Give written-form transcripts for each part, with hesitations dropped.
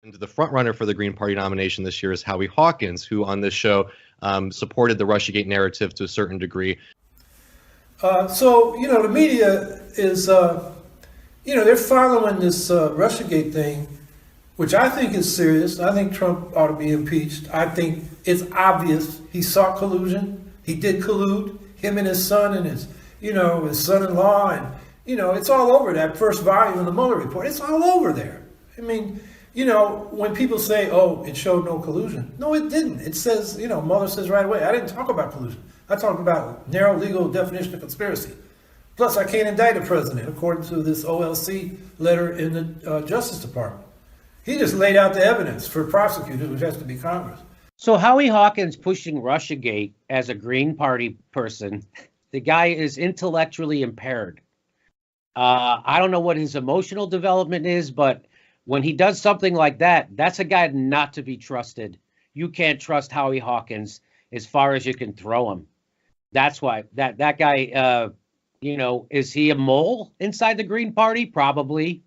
And the front runner for the Green Party nomination this year is Howie Hawkins, who on this show supported the Russiagate narrative to a certain degree. The media is, they're following this Russiagate thing, which I think is serious. I think Trump ought to be impeached. I think it's obvious he saw collusion. He did collude, him and his son and his son-in-law. And, it's all over that first volume of the Mueller report. It's all over there. I mean, when people say, oh, it showed no collusion. No, it didn't. It says, Mueller says right away, I didn't talk about collusion. I talked about narrow legal definition of conspiracy. Plus, I can't indict a president, according to this OLC letter in the Justice Department. He just laid out the evidence for prosecutors, which has to be Congress. So Howie Hawkins pushing Russiagate as a Green Party person, the guy is intellectually impaired. I don't know what his emotional development is, but when he does something like that, that's a guy not to be trusted. You can't trust Howie Hawkins as far as you can throw him. That's why that guy, is he a mole inside the Green Party? Probably.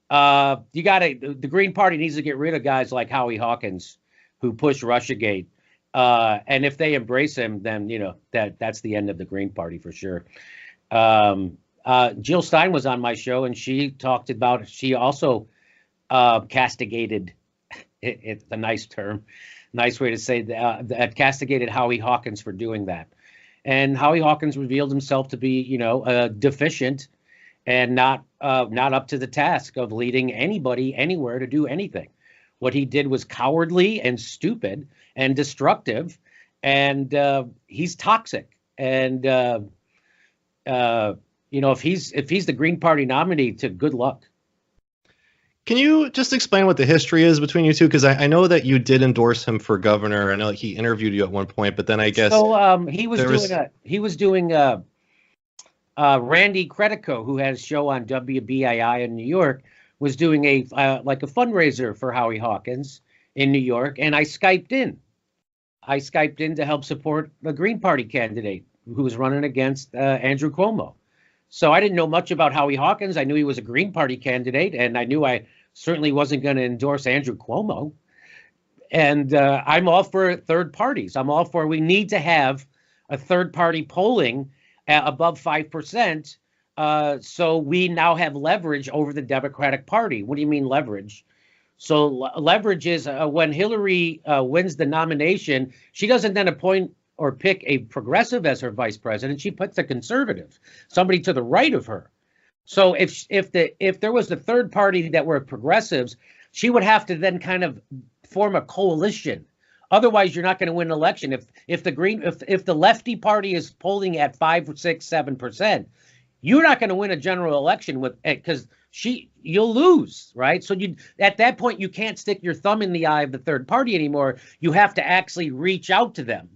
The Green Party needs to get rid of guys like Howie Hawkins who push Russiagate. And if they embrace him, then, that's the end of the Green Party for sure. Jill Stein was on my show and she also castigated, it's a nice term, nice way to say that, castigated Howie Hawkins for doing that. And Howie Hawkins revealed himself to be, deficient and not up to the task of leading anybody anywhere to do anything. What he did was cowardly and stupid and destructive, and he's toxic. And if he's the Green Party nominee, to good luck. Can you just explain what the history is between you two? Because I know that you did endorse him for governor. I know he interviewed you at one point, but then I guess he was doing Randy Credico, who has a show on WBII in New York, was doing a fundraiser for Howie Hawkins in New York, and I Skyped in. To help support the Green Party candidate who was running against Andrew Cuomo. So I didn't know much about Howie Hawkins. I knew he was a Green Party candidate, and I knew I certainly wasn't going to endorse Andrew Cuomo. And I'm all for third parties. We need to have a third party polling above 5%. So we now have leverage over the Democratic Party. What do you mean leverage? So leverage is when Hillary wins the nomination, she doesn't then appoint or pick a progressive as her vice president. She puts a conservative, somebody to the right of her. So if there was a third party that were progressives, she would have to then kind of form a coalition. Otherwise, you're not going to win an election. If the lefty party is polling at 5, 6, 7%, you're not going to win a general election because you'll lose, right? So at that point you can't stick your thumb in the eye of the third party anymore. You have to actually reach out to them.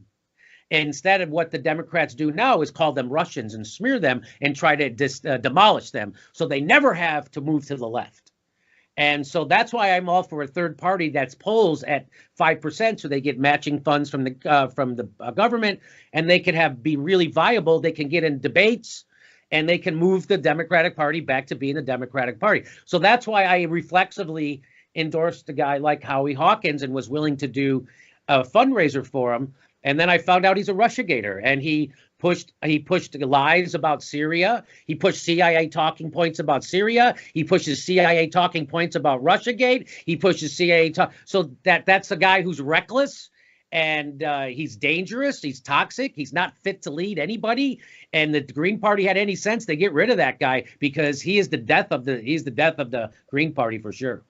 Instead of what the Democrats do now is call them Russians and smear them and try to demolish them, so they never have to move to the left. And so that's why I'm all for a third party that's polls at 5%, so they get matching funds from the government, and they can be really viable. They can get in debates, and they can move the Democratic Party back to being the Democratic Party. So that's why I reflexively endorsed a guy like Howie Hawkins and was willing to do a fundraiser for him. And then I found out he's a Russiagator, and he pushed lies about Syria. He pushed CIA talking points about Syria. He pushes CIA talking points about Russiagate. He pushes CIA so that's a guy who's reckless, and he's dangerous. He's toxic. He's not fit to lead anybody. And the Green Party had any sense, they get rid of that guy, because he's the death of the Green Party for sure.